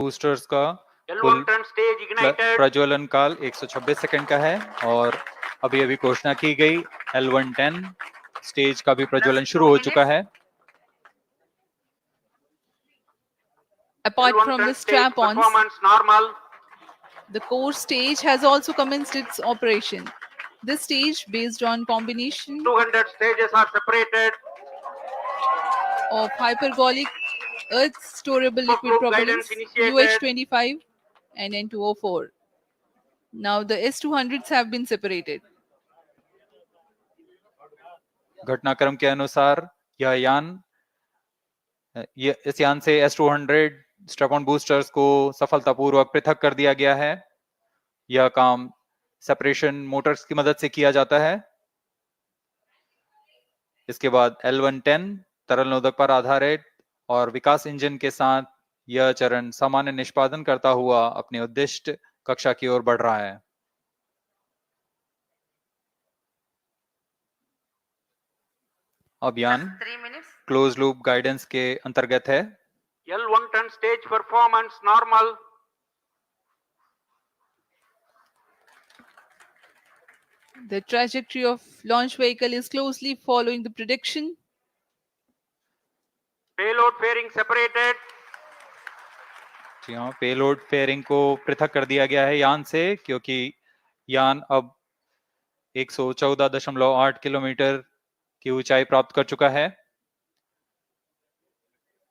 Boosters का कुल L1 turn stage ignited. प्रज्वलन काल 126 सेकंड का है और अभी अभी घोषणा की गई L110 स्टेज का भी प्रज्वलन शुरू हो चुका है। Apart L1 from turn the stage strap-ons, performance normal. the core stage has also commenced its operation. This stage, based on combination 200 stages are separated. of hypergolic earth storable For liquid group propellants guidance initiated. UH25 and N204. Now the S200s have been separated. घटनाक्रम के अनुसार यह यान इस यान से S200 strap-on boosters को सफलतापूर्वक पृथक कर दिया गया है। यह काम सेपरेशन मोटर्स की मदद से किया जाता है। इसके बाद L110 तरल नोदक पर आधारित और विकास इंजन के साथ यह चरण सामान्य निष्पादन करता हुआ अपनी उद्दिष्ट कक्षा की ओर बढ़ रहा है। अब यान क्लोज लूप गाइडेंस के अंतर्गत है। L1 turn stage performance normal. The trajectory of launch vehicle is closely following the prediction. Payload fairing separated. जी हाँ, पेलोड फेयरिंग को पृथक कर दिया गया है यान से, क्योंकि यान अब 114.8 किलोमीटर की ऊंचाई प्राप्त कर चुका है।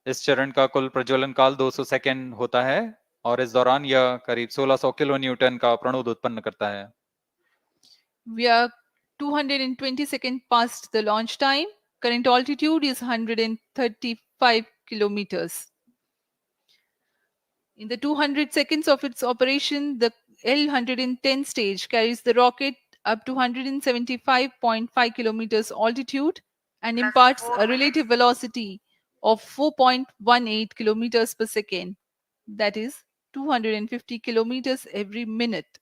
इस चरण का कुल प्रज्वलन काल 200 सेकेंड होता है और इस दौरान यह करीब 1600 किलो न्यूटन का प्रणोद उत्पन्न करता है। We are 220 seconds past the launch time. Current altitude is 135 kilometers. In the 200 seconds of its operation, the L110 stage carries the rocket up to 175.5 kilometers altitude and imparts a relative velocity of 4.18 kilometers per second, that is 250 kilometers every minute.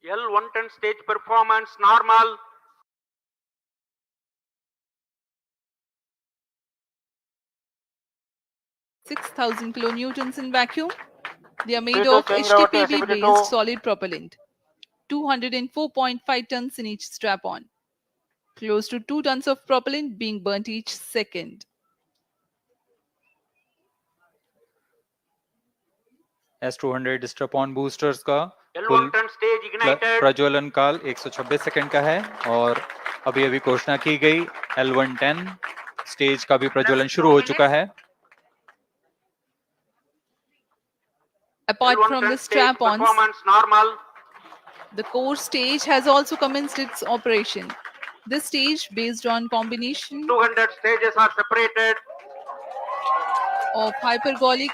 L1 turn stage performance normal. Six 6,000 kilonewtons in vacuum. They are made of HTPB-based solid propellant. 204.5 tons in each strap-on. Close to 2 tons of propellant being burnt each second. S200 strap-on boosters का L1 turn stage ignited. प्रज्वलन काल 126 second का है और अभी अभी घोषणा की गई L110 स्टेज का भी प्रज्वलन शुरू हो चुका है। Apart L1 from turn the stage strap-ons, performance normal. the core stage has also commenced its operation. This stage, based on combination 200 stages are separated. of hypergolic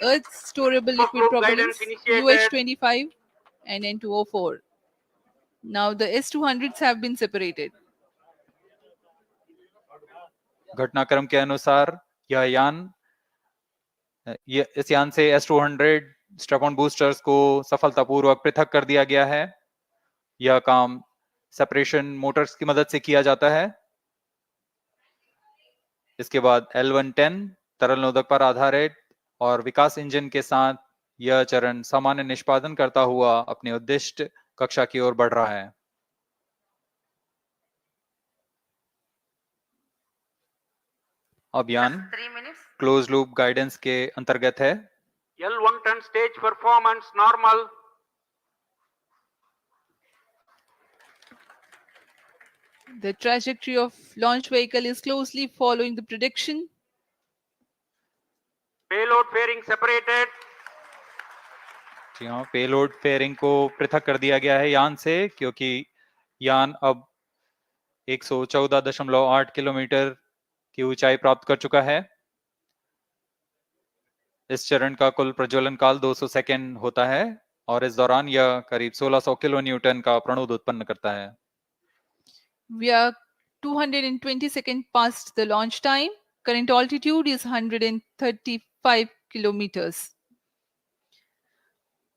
earth storable For liquid group propellants guidance initiated. UH25 and N204. Now the S200s have been separated. घटनाक्रम के अनुसार यह यान इस यान से S200 strap-on boosters को सफलतापूर्वक पृथक कर दिया गया है। यह काम सेपरेशन मोटर्स की मदद से किया जाता है। इसके बाद L110 तरल नोदक पर आधारित और विकास इंजन के साथ यह चरण सामान्य निष्पादन करता हुआ अपनी उद्दिष्ट कक्षा की ओर बढ़ रहा है। अब यान क्लोज लूप गाइडेंस के अंतर्गत है। L1 turn stage performance normal. The trajectory of launch vehicle is closely following the prediction. Payload fairing separated. जी हाँ, पेलोड फेयरिंग को पृथक कर दिया गया है यान से, क्योंकि यान अब 114.8 किलोमीटर की ऊंचाई प्राप्त कर चुका है। इस चरण का कुल प्रज्वलन काल 200 सेकेंड होता है और इस दौरान यह करीब 1600 किलो न्यूटन का प्रणोद उत्पन्न करता है। We are 220 seconds past the launch time. Current altitude is 135 kilometers.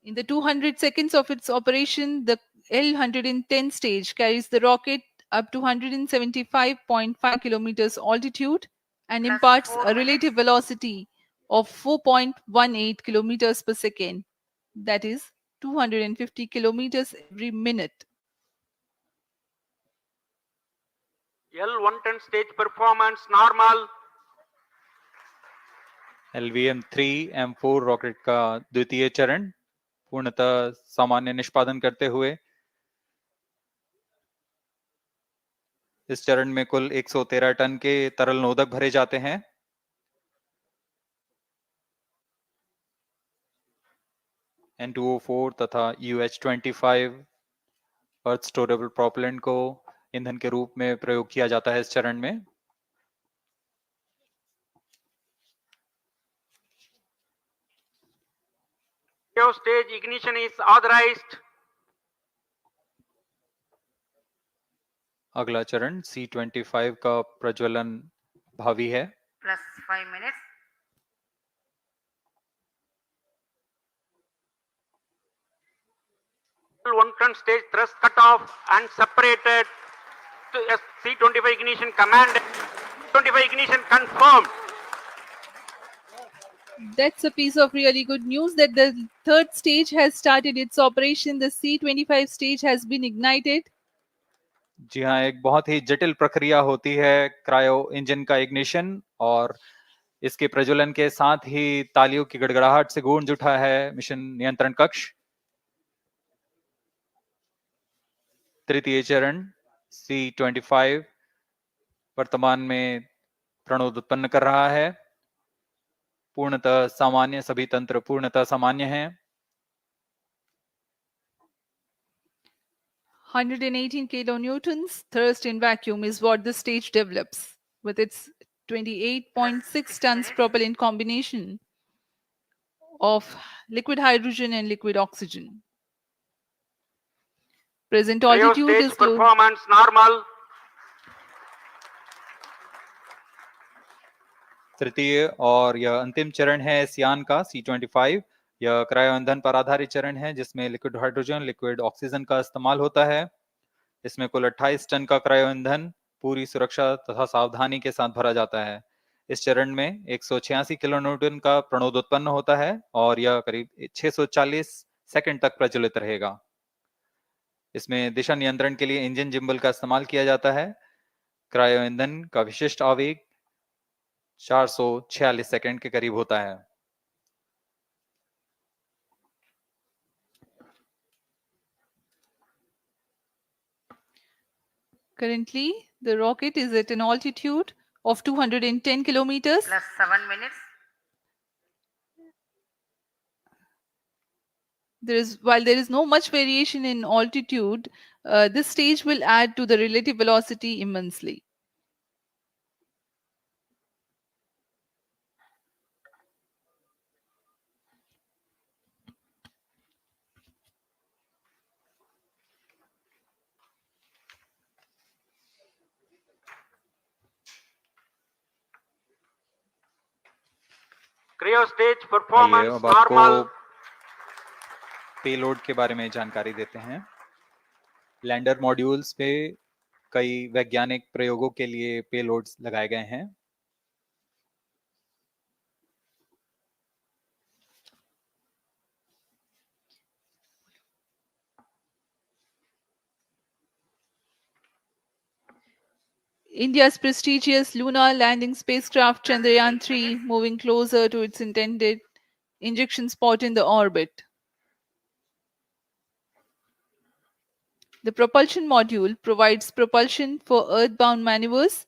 In the 200 seconds of its operation, the L110 stage carries the rocket up to 175.5 kilometers altitude and Plus imparts 4 a relative velocity of 4.18 kilometers per second, that is 250 kilometers every minute. L110 stage performance normal. LVM-3 M4 rocket का द्वितीय चरण पूर्णतः सामान्य निष्पादन करते हुए इस चरण में कुल 113 टन के तरल नोदक भरे जाते हैं। N2O4 तथा UH-25 अर्थ स्टोरेबल प्रोपेलेंट को ईंधन के रूप में प्रयोग किया जाता है इस चरण में। Stage ignition is authorized. अगला चरण C-25 का प्रज्वलन भावी है। plus 5 minutes. L110 stage thrust cut off and separated. C-25 ignition command. 25 ignition confirmed. That's a piece of really good news that the third stage has started its operation. The C-25 stage has been ignited. जी हाँ, एक बहुत ही जटिल प्रक्रिया होती है cryo engine का ignition और इसके प्रज्वलन के साथ ही तालियों की गड़गड़ाहट से गूंज उठा है मिशन नियंत्रण कक्ष। तृतीय चरण C-25 वर्तमान में प्रणोद उत्पन्न कर रहा है। पूर्णतः सामान्य, सभी तंत्र पूर्णतः सामान्य हैं। 118 kilonewtons thrust in vacuum is what the stage develops with its 28.6 tons propellant combination of liquid hydrogen and liquid oxygen. Present altitude Stage is low. performance normal. तृतीय और यह अंतिम चरण है इस यान का C-25। यह क्रायो ईंधन पर आधारित चरण है जिसमें लिक्विड हाइड्रोजन, लिक्विड ऑक्सीजन का इस्तेमाल होता है। इसमें कुल 28 टन का क्रायो ईंधन पूरी सुरक्षा तथा सावधानी के साथ भरा जाता है। इस चरण में 186 किलोन्यूटन का प्रणोद उत्पन्न होता है और यह करीब 640 सेकंड तक प्रज्वलित रहेगा। इसमें दिशा नियंत्रण के लिए इंजन जिम्बल का इस्तेमाल किया जाता है। क्रायो ईंधन का विशिष्ट आवेग 446 सेकंड के करीब होता है। Currently, the rocket is at an altitude of 210 kilometers. Plus 7 minutes. While there is no much variation in altitude, this stage will add to the relative velocity immensely. Cryo stage आइए performance अब आपको normal. Payload के बारे में जानकारी देते हैं। Lander modules पे कई वैज्ञानिक प्रयोगों के लिए पेलोड्स लगाए गए हैं। India's prestigious lunar landing spacecraft Chandrayaan-3 moving closer to its intended injection spot in the orbit. The propulsion module provides propulsion for Earth-bound maneuvers,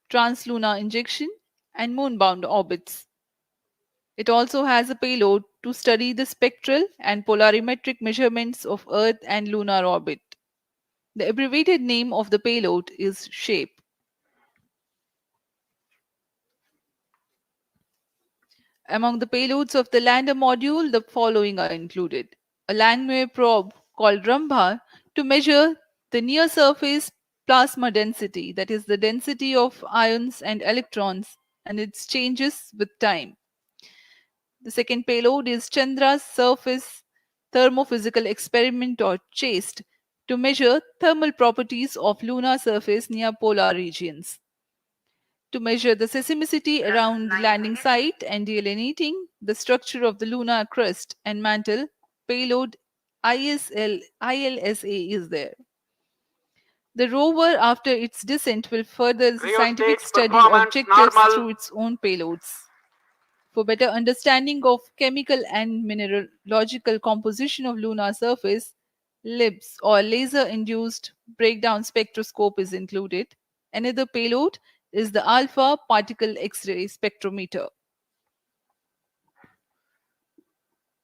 translunar injection, and moon-bound orbits. It also has a payload to study the spectral and polarimetric measurements of Earth and lunar orbit. The abbreviated name of the payload is SHAPE. Among the payloads of the lander module, the following are included. A Langmuir probe called Rambha to measure the near surface plasma density, that is, the density of ions and electrons, and its changes with time. The second payload is Chandra's surface thermophysical experiment, or CHASTE, to measure thermal properties of lunar surface near polar regions. to measure the seismicity Plus around the 9 landing minutes. site and delineating the structure of the lunar crust and mantle, payload ILSA is there. The rover, after its descent, will further the scientific Cryostage study performance objectives normal. through its own payloads. For better understanding of chemical and mineralogical composition of lunar surface, LIBS or laser-induced breakdown spectroscope is included. Another payload is the alpha particle X-ray spectrometer.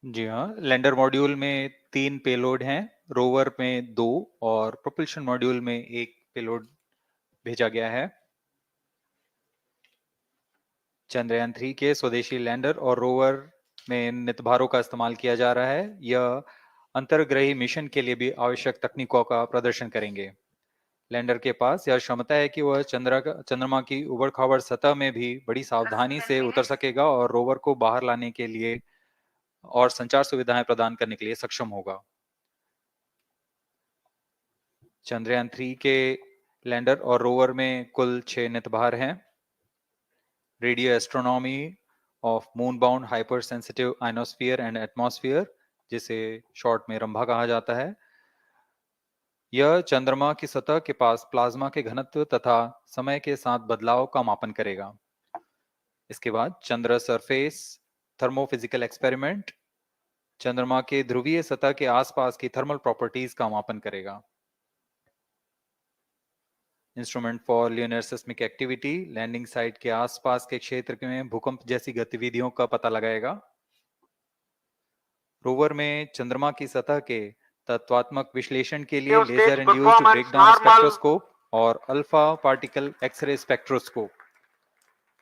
जी हाँ, lander module में 3 payload हैं, rover में 2 और propulsion module में 1 payload भेजा गया है। चंद्रयान 3 के स्वदेशी लैंडर और रोवर में नितभारों का इस्तेमाल किया जा रहा है। यह अंतर्ग्रही मिशन के लिए भी आवश्यक तकनीकों का प्रदर्शन करेंगे। लैंडर के पास यह क्षमता है कि वह चंद्रमा की उबड़-खाबड़ सतह में भी बड़ी सावधानी से उतर सकेगा और रोवर को बाहर लाने के लिए और संचार सुविधाएं प्रदान करने के लिए सक्षम होगा। चंद्रयान 3 के लैंडर और रोवर में कुल 6 नितभार हैं। Radio astronomy of moon bound hyper sensitive ionosphere and atmosphere, जिसे शॉर्ट में रंभा कहा जाता है, यह चंद्रमा की सतह के पास प्लाज्मा के घनत्व तथा समय के साथ बदलाव का मापन करेगा। इसके बाद चंद्र सरफेस थर्मोफिजिकल एक्सपेरिमेंट चंद्रमा के ध्रुवीय सतह के आसपास की थर्मल प्रॉपर्टीज का मापन करेगा। Instrument for lunar seismic activity landing site के आसपास के क्षेत्र में भूकंप जैसी गतिविधियों का पता लगाएगा। रोवर में चंद्रमा की सतह के तत्वात्मक विश्लेषण के लिए Cryostage laser induced performance breakdown normal. Spectroscope और अल्फा पार्टिकल एक्सरे स्पेक्ट्रोस्कोप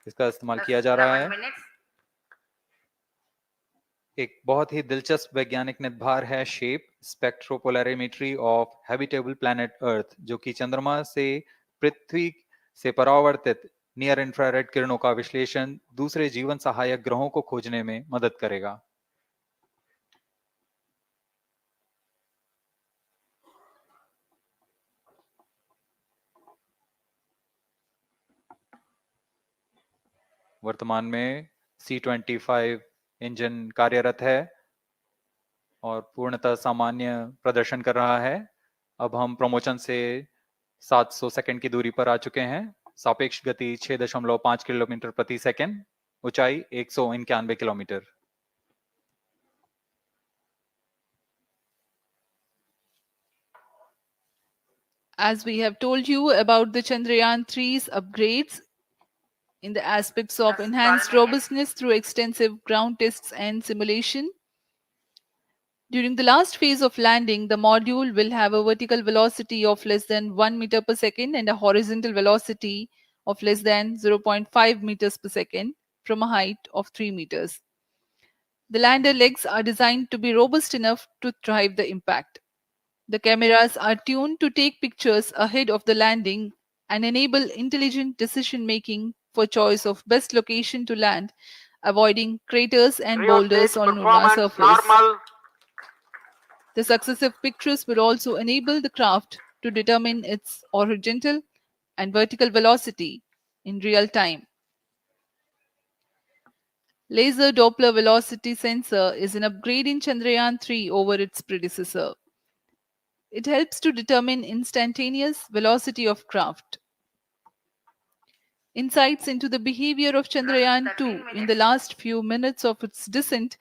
इसका इस्तेमाल Plus किया जा रहा 11 है। minutes. एक बहुत ही दिलचस्प वैज्ञानिक निर्धार है shape स्पेक्ट्रोपोलैरिमेट्री of habitable planet earth, जो कि चंद्रमा से पृथ्वी से परावर्तित नियर इंफ्रारेड किरणों का विश्लेषण दूसरे जीवन सहायक ग्रहों को खोजने में मदद करेगा। वर्तमान में C-25 इंजन कार्यरत है और पूर्णतः सामान्य प्रदर्शन कर रहा है। अब हम प्रमोशन से 700 सेकंड की दूरी पर आ चुके हैं। सापेक्ष गति 6.5 किलोमीटर प्रति सेकंड, ऊंचाई 191 kilometre. As we have told you about the Chandrayaan-3's upgrades in the aspects of Plus enhanced 12 minutes. robustness through extensive ground tests and simulation, during the last phase of landing, the module will have a vertical velocity of less than 1 meter per second and a horizontal velocity of less than 0.5 meters per second from a height of 3 meters. The lander legs are designed to be robust enough to thrive the impact. The cameras are tuned to take pictures ahead of the landing and enable intelligent decision making for choice of best location to land, avoiding craters and boulders Cryostage on lunar performance surface. normal. The successive pictures will also enable the craft to determine its horizontal and vertical velocity in real time. Laser Doppler velocity sensor is an upgrade in Chandrayaan-3 over its predecessor. It helps to determine instantaneous velocity of craft. Insights into the behavior of Chandrayaan-2 in the last few minutes of its descent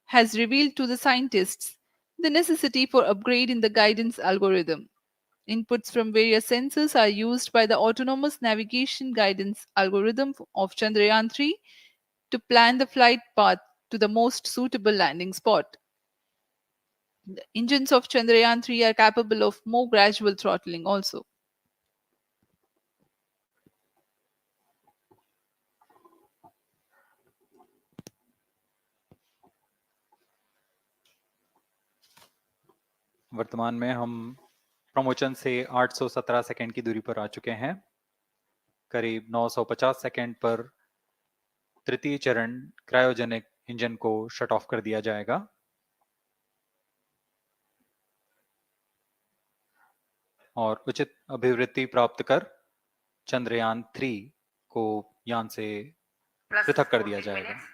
has revealed to the scientists the necessity for upgrade in the guidance algorithm. Inputs from various sensors are used by the autonomous navigation guidance algorithm of Chandrayaan-3 to plan the flight path to the most suitable landing spot. The engines of Chandrayaan-3 are capable of more gradual throttling also. वर्तमान में हम promotion से 817 second की दूरी पर आ चुके हैं। करीब 950 सेकंड पर तृतीय चरण क्रायोजेनिक इंजन को शट ऑफ कर दिया जाएगा। और उचित अभिवृद्धि प्राप्त कर चंद्रयान 3 को यान से Plus पृथक कर दिया 14 जाएगा। minutes.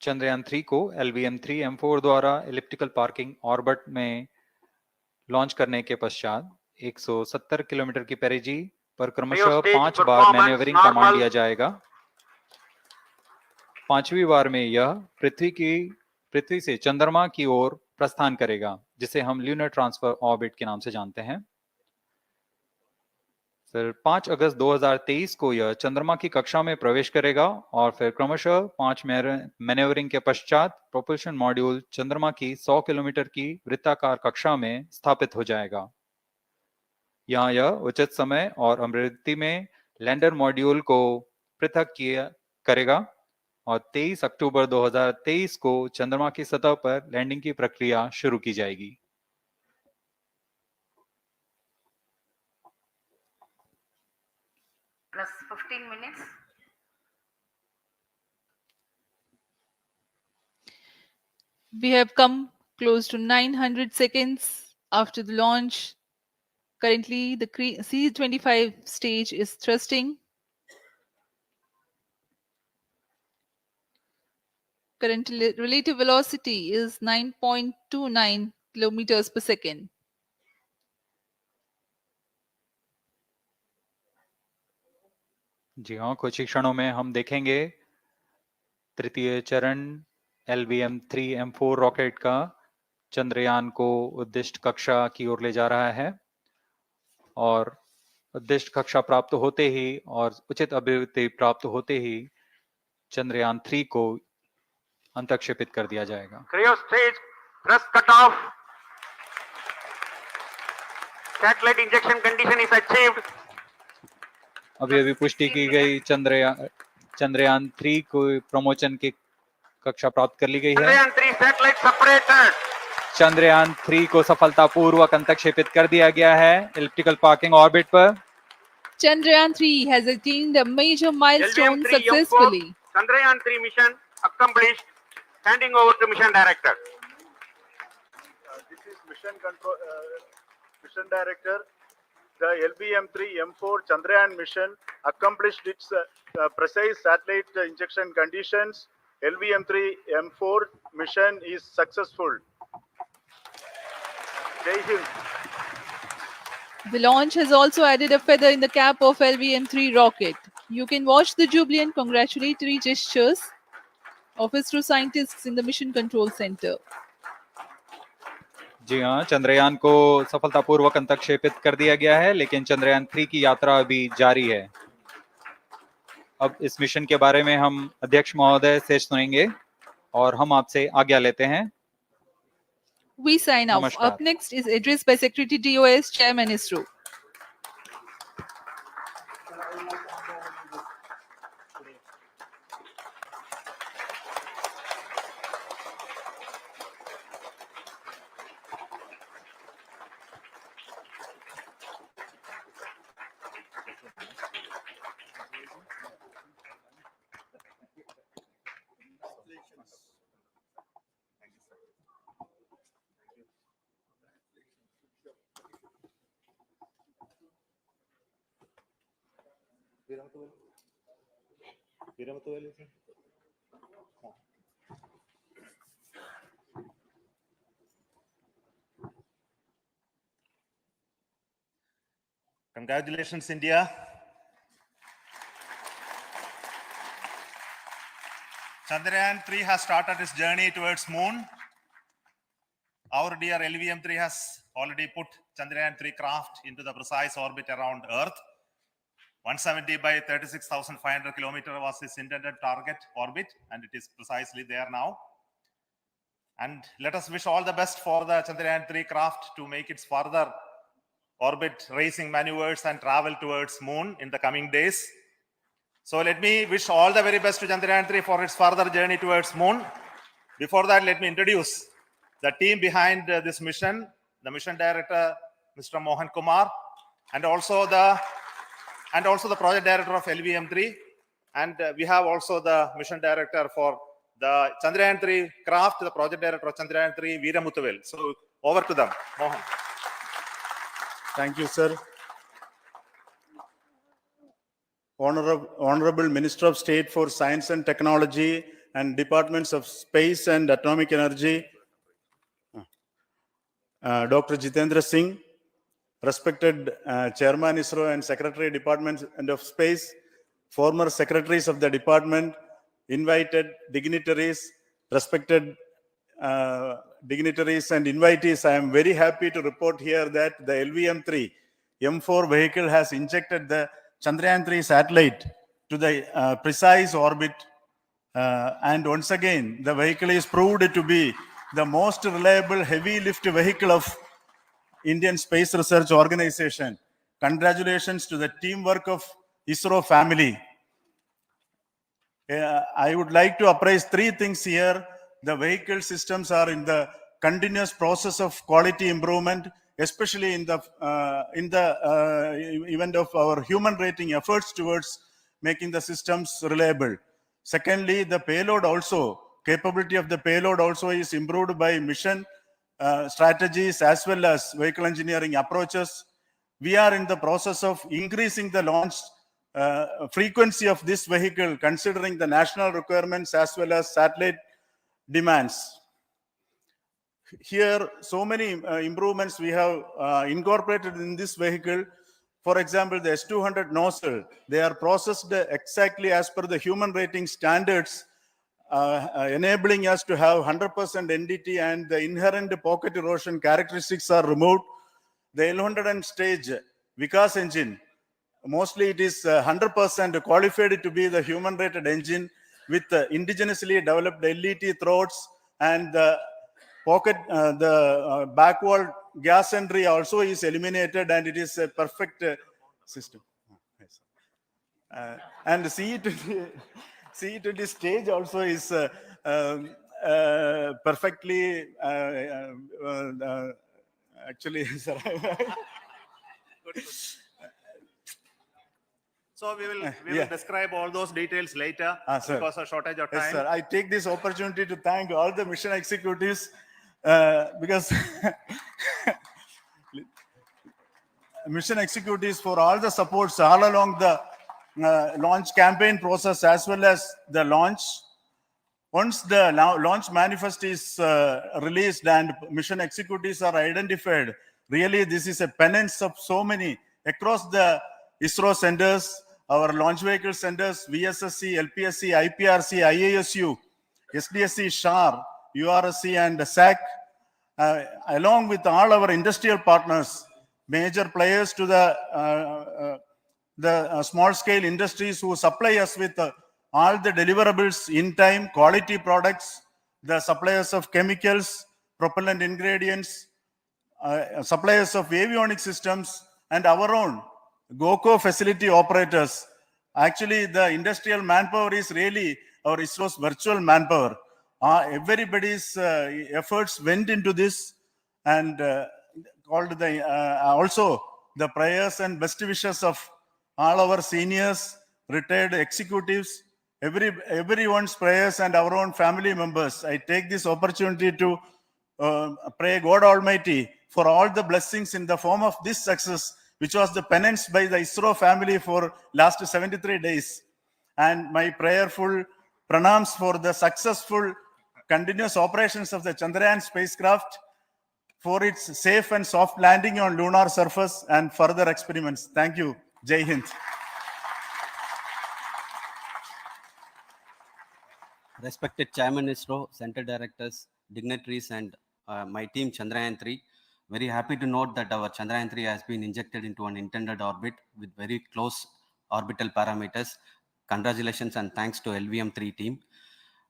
चंद्रयान 3 को LVM-3 M4 द्वारा इलिप्टिकल पार्किंग ऑर्बिट में लॉन्च करने के पश्चात 170 किलोमीटर की पेरिजी पर क्रमशः Stage 5 बार performance मैन्यूवरिंग कमांड normal. दिया जाएगा। 5वीं बार में यह पृथ्वी से चंद्रमा की ओर प्रस्थान करेगा, जिसे हम ल्यूनर ट्रांसफर ऑर्बिट के नाम से जानते हैं। फिर 5 अगस्त 2023 को यह चंद्रमा की कक्षा में प्रवेश करेगा और फिर क्रमशः 5 मैन्यूवरिंग के पश्चात प्रोपल्शन मॉड्यूल चंद्रमा की 100 किलोमीटर की वृत्ताकार कक्षा में स्थापित हो जाएगा। यहाँ यह उचित समय और अमृति में लैंडर मॉड्यूल को पृथक करेगा और 23 अक्टूबर 2023 को चंद्रमा की सतह पर लैंडिंग की प्रक्रिया शुरू की जाएगी। Plus 15 minutes. We have come close to 900 seconds after the launch. Currently, the C-25 stage is thrusting. Current relative velocity is 9.29 kilometers per second. जी हाँ, कुछ ही क्षणों में हम देखेंगे तृतीय चरण LVM-3 M4 रॉकेट का चंद्रयान को उद्दिष्ट कक्षा की ओर ले जा रहा है और उद्दिष्ट कक्षा प्राप्त होते ही और उचित अभिवृद्धि प्राप्त होते ही चंद्रयान 3 को अंतक्षेपित कर दिया जाएगा। Cryo stage thrust cutoff. Satellite injection condition is achieved. अभी पुष्टि की गई चंद्रयान 3 को प्रमोशन की कक्षा प्राप्त कर ली गई है। Chandrayaan-3 satellite separated. चंद्रयान 3 को सफलतापूर्वक अंतक्षेपित कर दिया गया है इलिप्टिकल पार्किंग ऑर्बिट पर। Chandrayaan-3 has attained a major milestone LVM-3 successfully. Chandrayaan-3 mission accomplished. Handing over to mission director. This is mission director. The LVM-3 M4 Chandrayaan mission accomplished its precise satellite injection conditions. LVM-3 M4 mission is successful. Jai Hind. The launch has also added a feather in the cap of LVM-3 rocket. You can watch the jubilant congratulatory gestures of ISRO scientists in the Mission Control Center. जी हाँ, चंद्रयान को सफलतापूर्वक अंतक्षेपित कर दिया गया है, लेकिन चंद्रयान 3 की यात्रा अभी जारी है। अब इस मिशन के बारे में हम अध्यक्ष महोदय से सुनेंगे और हम आपसे आज्ञा लेते हैं। We sign off. नमस्कार। Up next is address by Secretary DOS, Chairman ISRO. Congratulations, India. Chandrayaan-3 has started its journey towards moon. Our dear LVM-3 has already put Chandrayaan-3 craft into the precise orbit around Earth. 170 by 36,500 kilometers was its intended target orbit, and it is precisely there now. And let us wish all the best for the Chandrayaan-3 craft to make its further orbit racing maneuvers and travel towards moon in the coming days. So let me wish all the very best to Chandrayaan-3 for its further journey towards moon. Before that, let me introduce the team behind this mission, the mission director, Mr. Mohan Kumar, and also the project director of LVM-3. And we have also the mission director for the Chandrayaan-3 craft, the project director of Chandrayaan-3, Veera Muthuvel. So over to them, Mohan. Thank you, sir. Honorable Minister of State for Science and Technology and Departments of Space and Atomic Energy, Dr. Jitendra Singh, respected Chairman ISRO and Secretary Department of Space, former secretaries of the department, invited dignitaries, respected dignitaries and invitees. I am very happy to report here that the LVM-3 M4 vehicle has injected the Chandrayaan-3 satellite to the precise orbit. And once again, the vehicle is proved to be the most reliable heavy lift vehicle of Indian Space Research Organization. Congratulations to the teamwork of ISRO family. I would like to appraise three things here. The vehicle systems are in the continuous process of quality improvement, especially in the event of our human rating efforts towards making the systems reliable. Secondly, the payload also, capability of the payload also is improved by mission strategies as well as vehicle engineering approaches. We are in the process of increasing the launch frequency of this vehicle, considering the national requirements as well as satellite demands. Here, so many improvements we have incorporated in this vehicle. For example, the S200 nozzle, they are processed exactly as per the human rating standards, enabling us to have 100% NDT, and the inherent pocket erosion characteristics are removed. The L100 stage Vikas engine, mostly it is 100% qualified to be the human rated engine with indigenously developed LET throats, and the pocket, the backward gas entry also is eliminated, and it is a perfect system. And CE20 stage also is perfectly actually, sir. So we will describe all those details later because of shortage of time. Yes, sir. I take this opportunity to thank all the mission executives because mission executives for all the supports all along the launch campaign process as well as the launch. Once the launch manifest is released and mission executives are identified, really this is a penance of so many across the ISRO centers, our launch vehicle centers, VSSC, LPSC, IPRC, IASU, SDSC, SHAR, URSC and SAC, along with all our industrial partners, major players to the small scale industries who supply us with all the deliverables in time, quality products, the suppliers of chemicals, propellant ingredients, suppliers of avionics systems, and our own GOCO facility operators. Actually, the industrial manpower is really our ISRO's virtual manpower. Everybody's efforts went into this, and called the also the prayers and best wishes of all our seniors, retired executives, everyone's prayers and our own family members. I take this opportunity to pray God Almighty for all the blessings in the form of this success, which was the penance by the ISRO family for last 73 days. And my prayerful pranams for the successful continuous operations of the Chandrayaan spacecraft, for its safe and soft landing on lunar surface and further experiments. Thank you. Jai Hind. Respected Chairman ISRO, Center Directors, dignitaries, and my team Chandrayaan-3, very happy to note that our Chandrayaan-3 has been injected into an intended orbit with very close orbital parameters. Congratulations and thanks to LVM-3 team.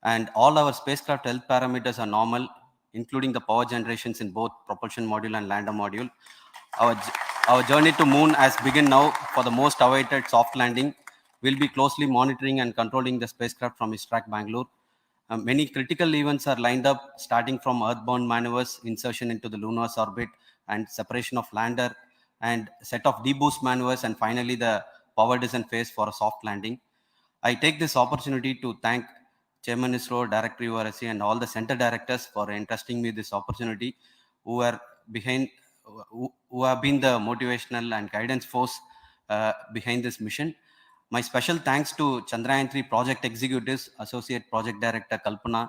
And all our spacecraft health parameters are normal, including the power generations in both propulsion module and lander module. Our journey to moon has begun now for the most awaited soft landing. We'll be closely monitoring and controlling the spacecraft from ISRAC Bangalore. Many critical events are lined up, starting from earthbound maneuvers, insertion into the lunar orbit, and separation of lander, and set of deboost maneuvers, and finally the power descent phase for a soft landing. I take this opportunity to thank Chairman ISRO, Director URSC, and all the center directors for entrusting me this opportunity, who have been the motivational and guidance force behind this mission. My special thanks to Chandrayaan-3 project executives, Associate Project Director Kalpana,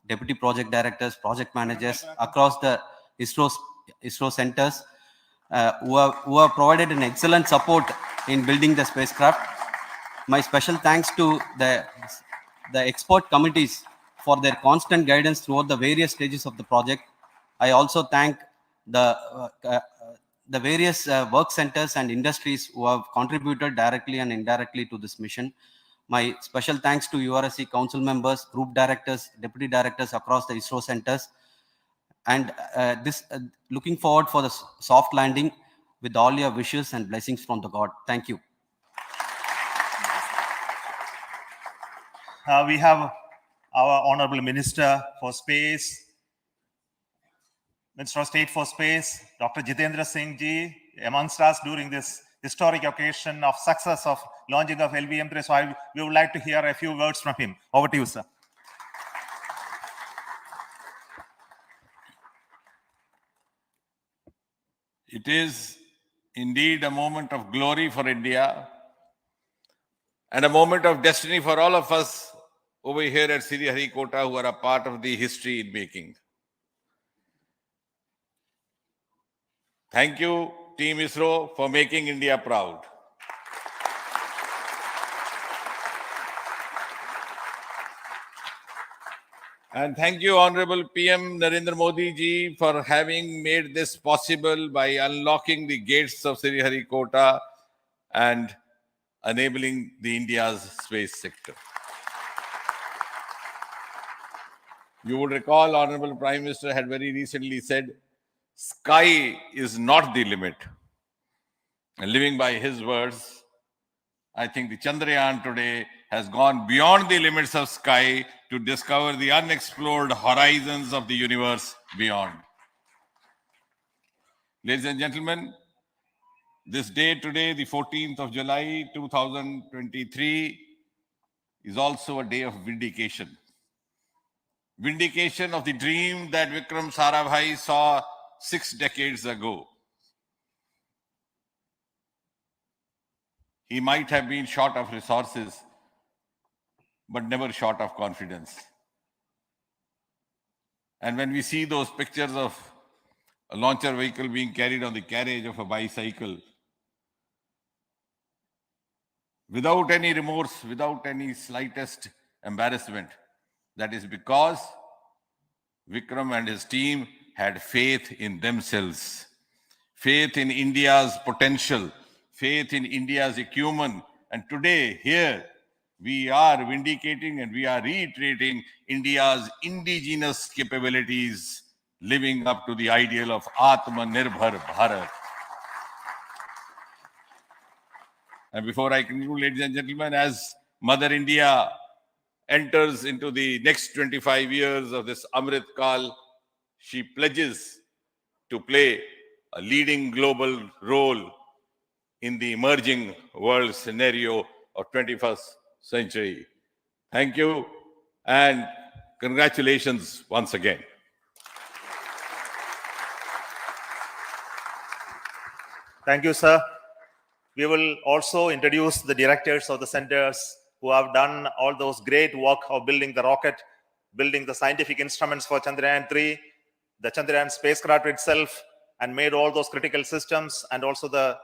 Deputy Project Directors, Project Managers across the ISRO centers who have provided an excellent support in building the spacecraft. My special thanks to the expert committees for their constant guidance throughout the various stages of the project. I also thank the various work centers and industries who have contributed directly and indirectly to this mission. My special thanks to URSC council members, group directors, deputy directors across the ISRO centers, and looking forward for the soft landing with all your wishes and blessings from the God. Thank you. We have our Honorable Minister for Space, Minister of State for Space, Dr. Jitendra Singh ji, amongst us during this historic occasion of success of launching of LVM-3. So we would like to hear a few words from him. Over to you, sir. It is indeed a moment of glory for India and a moment of destiny for all of us over here at Sriharikota who are a part of the history in making. Thank you, Team ISRO, for making India proud. And thank you, Honorable PM Narendra Modi ji, for having made this possible by unlocking the gates of Sriharikota and enabling the India's space sector. You would recall, Honorable Prime Minister had very recently said, sky is not the limit. And living by his words, I think the Chandrayaan today has gone beyond the limits of sky to discover the unexplored horizons of the universe beyond. Ladies and gentlemen, this day today, the 14th of July, 2023, is also a day of vindication. Vindication of the dream that Vikram Sarabhai saw 6 decades ago. He might have been short of resources, but never short of confidence. And when we see those pictures of a launcher vehicle being carried on the carriage of a bicycle, without any remorse, without any slightest embarrassment, that is because Vikram and his team had faith in themselves, faith in India's potential, faith in India's acumen. And today, here, we are vindicating and we are reiterating India's indigenous capabilities, living up to the ideal of Atmanirbhar Bharat. And before I conclude, ladies and gentlemen, as Mother India enters into the next 25 years of this Amrit Kal, she pledges to play a leading global role in the emerging world scenario of 21st century. Thank you and congratulations once again. Thank you, sir. We will also introduce the directors of the centers who have done all those great work of building the rocket, building the scientific instruments for Chandrayaan-3, the Chandrayaan spacecraft itself, and made all those critical systems, and also the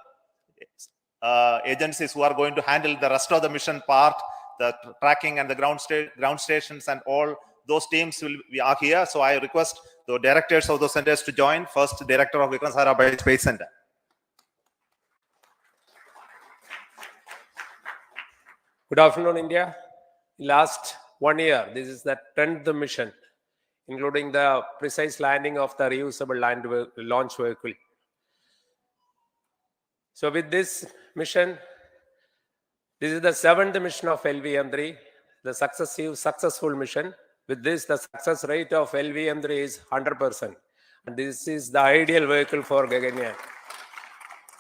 agencies who are going to handle the rest of the mission part, the tracking and the ground stations, and all those teams are here. So I request the directors of those centers to join. First, Director of Vikram Sarabhai Space Center. Good afternoon, India. Last 1 year, this is the 10th mission, including the precise landing of the reusable launch vehicle. So with this mission, this is the 7th mission of LVM-3, the successful mission. With this, the success rate of LVM-3 is 100%. And this is the ideal vehicle for Gaganyaan.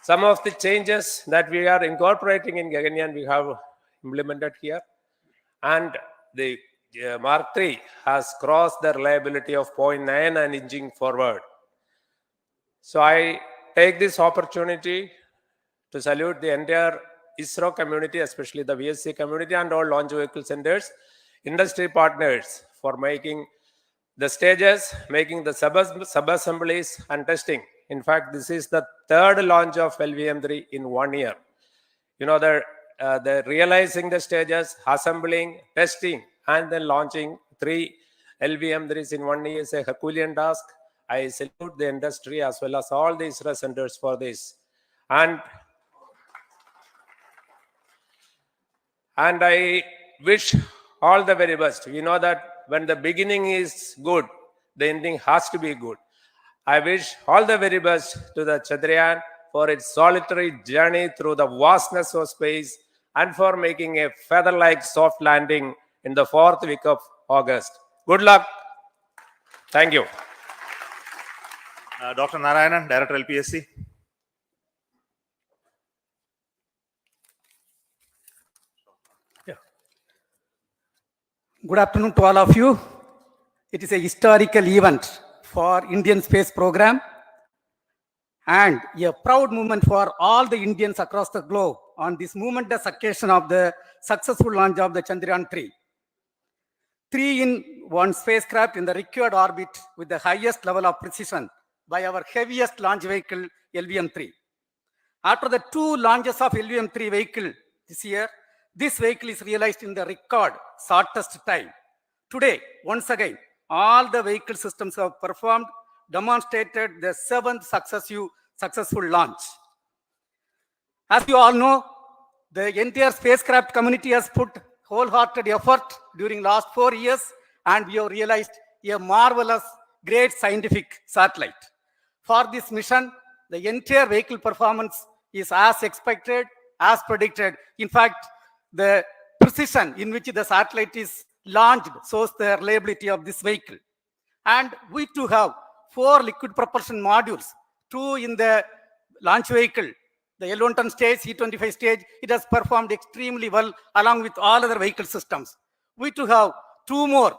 Some of the changes that we are incorporating in Gaganyaan, we have implemented here. And the Mark III has crossed the reliability of 0.9 and inching forward. So I take this opportunity to salute the entire ISRO community, especially the VSC community and all launch vehicle centers, industry partners for making the stages, making the sub-assemblies and testing. In fact, this is the third launch of LVM3 in 1 year. You know, the realizing the stages, assembling, testing, and then launching 3 LVM3s in 1 year is a Herculean task. I salute the industry as well as all the ISRO centers for this. And I wish all the very best. We know that when the beginning is good, the ending has to be good. I wish all the very best to the Chandrayaan for its solitary journey through the vastness of space and for making a feather-like soft landing in the 4th week of August. Good luck. Thank you. Dr. Narayanan, Director LPSC. Good afternoon to all of you. It is a historical event for Indian space program and a proud moment for all the Indians across the globe on this momentous occasion of the successful launch of the Chandrayaan-3. 3-in-1 spacecraft in the required orbit with the highest level of precision by our heaviest launch vehicle, LVM3. After the 2 launches of LVM3 vehicle this year, this vehicle is realized in the record shortest time. Today, once again, all the vehicle systems have performed, demonstrated the 7th successful launch. As you all know, the entire spacecraft community has put wholehearted effort during last 4 years, and we have realized a marvelous, great scientific satellite. For this mission, the entire vehicle performance is as expected, as predicted. In fact, the precision in which the satellite is launched shows the reliability of this vehicle. And we too have 4 liquid propulsion modules, 2 in the launch vehicle. The L110 stage, C25 stage, it has performed extremely well along with all other vehicle systems. We too have 2 more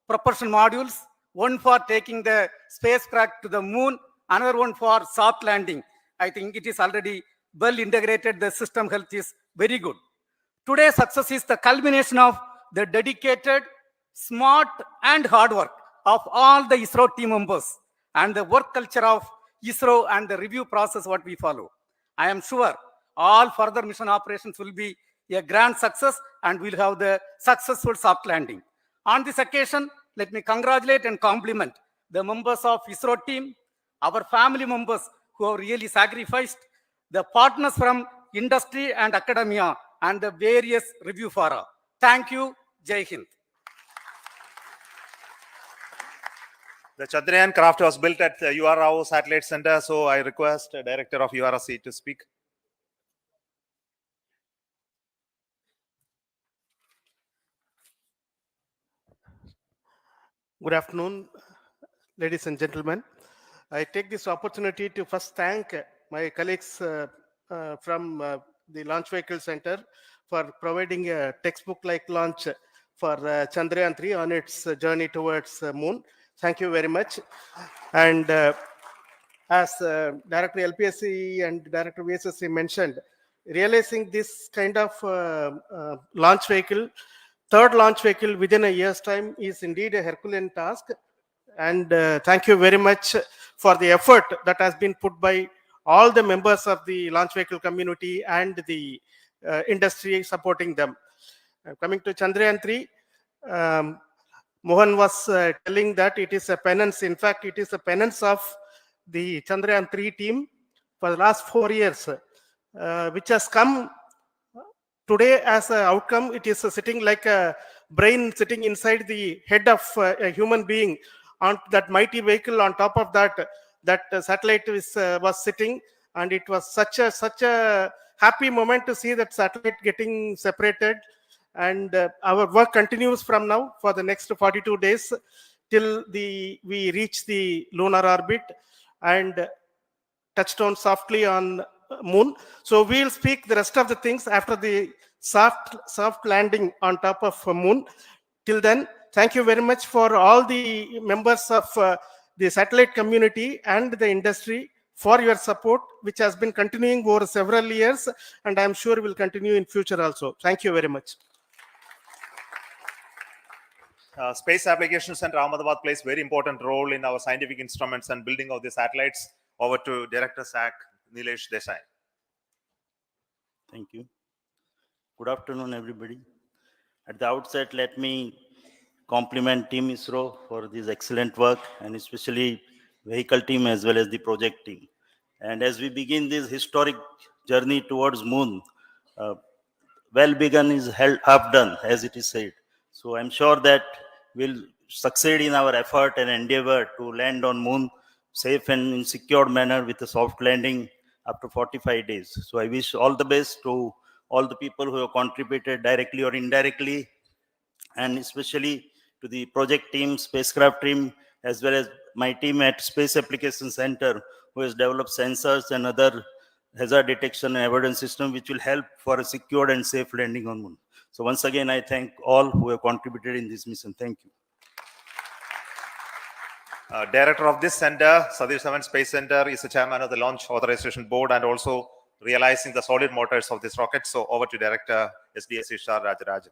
propulsion modules, one for taking the spacecraft to the moon, another one for soft landing. I think it is already well integrated. The system health is very good. Today's success is the culmination of the dedicated, smart, and hard work of all the ISRO team members and the work culture of ISRO and the review process what we follow. I am sure all further mission operations will be a grand success and we'll have the successful soft landing. On this occasion, let me congratulate and compliment the members of ISRO team, our family members who have really sacrificed, the partners from industry and academia, and the various review fora. Thank you. Jai Hind. The Chandrayaan craft was built at the UR Rao Satellite Center, so I request the Director of URSC to speak. Good afternoon, ladies and gentlemen. I take this opportunity to first thank my colleagues from the Launch Vehicle Center for providing a textbook-like launch for Chandrayaan-3 on its journey towards moon. Thank you very much. And as Director LPSC and Director VSSC mentioned, realizing this kind of launch vehicle, third launch vehicle within a year's time is indeed a Herculean task. And thank you very much for the effort that has been put by all the members of the launch vehicle community and the industry supporting them. Coming to Chandrayaan-3, Mohan was telling that it is a penance. In fact, it is a penance of the Chandrayaan-3 team for the last 4 years, which has come today as an outcome. It is sitting like a brain sitting inside the head of a human being on that mighty vehicle. On top of that, that satellite was sitting, and it was such a happy moment to see that satellite getting separated. And our work continues from now for the next 42 days till we reach the lunar orbit and touchdown softly on moon. So we'll speak the rest of the things after the soft landing on top of moon. Till then, thank you very much for all the members of the satellite community and the industry for your support, which has been continuing over several years, and I'm sure will continue in future also. Thank you very much. Space Applications Center Ahmedabad plays very important role in our scientific instruments and building of the satellites. Over to Director SAC, Nilesh Desai. Thank you. Good afternoon, everybody. At the outset, let me compliment Team ISRO for this excellent work, and especially vehicle team as well as the project team. And as we begin this historic journey towards moon, well begun is half done, as it is said. So I'm sure that we'll succeed in our effort and endeavor to land on moon safe and in secured manner with a soft landing after 45 days. So I wish all the best to all the people who have contributed directly or indirectly, and especially to the project team, spacecraft team, as well as my team at Space Application Center, who has developed sensors and other hazard detection and avoidance system, which will help for a secured and safe landing on moon. So once again, I thank all who have contributed in this mission. Thank you. Director of this center, Satish Dhawan Space Center, is the chairman of the Launch Authorization Board and also realizing the solid motors of this rocket. So over to Director SDSC Shah Rajarajan.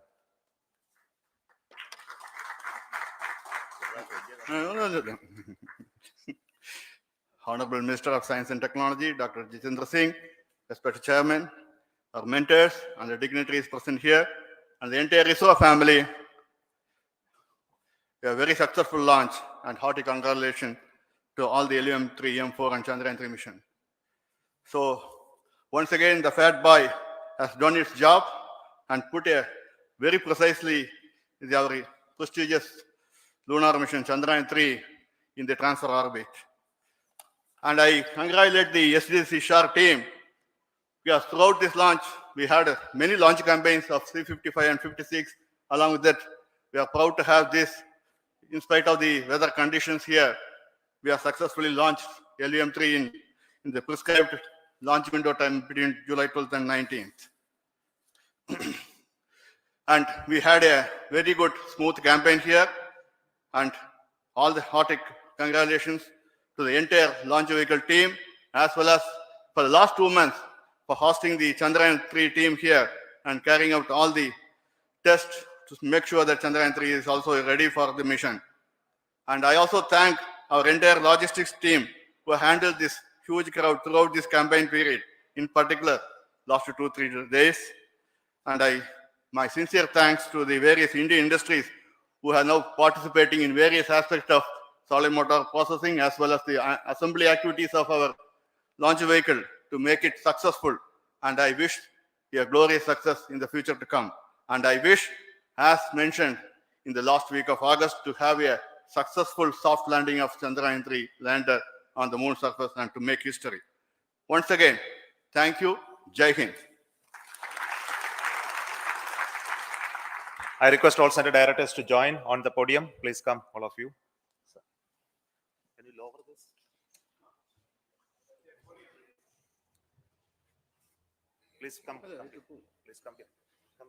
Honorable Minister of Science and Technology, Dr. Jitendra Singh, respected Chairman, our mentors and the dignitaries present here, and the entire ISRO family. A very successful launch and hearty congratulations to all the LVM-3, M4 and Chandrayaan-3 mission. So once again, the fat boy has done its job and put a very precisely our prestigious lunar mission Chandrayaan-3 in the transfer orbit. And I congratulate the SDSC SHAR team, because throughout this launch, we had many launch campaigns of C-55 and 56. Along with that, we are proud to have this. In spite of the weather conditions here, we have successfully launched LVM-3 in the prescribed launch window time between July 12th and 19th. And we had a very good, smooth campaign here. And all the hearty congratulations to the entire launch vehicle team, as well as for the last 2 months for hosting the Chandrayaan-3 team here and carrying out all the tests to make sure that Chandrayaan-3 is also ready for the mission. And I also thank our entire logistics team who handled this huge crowd throughout this campaign period, in particular, last 2-3 days. And my sincere thanks to the various Indian industries who are now participating in various aspects of solid motor processing, as well as the assembly activities of our launch vehicle to make it successful. And I wish a glorious success in the future to come. And I wish, as mentioned in the last week of August, to have a successful soft landing of Chandrayaan-3 lander on the moon surface and to make history. Once again, thank you. Jai Hind. I request all center directors to join on the podium. Please come, all of you. Can you lower this? Please come. Please come here. Come.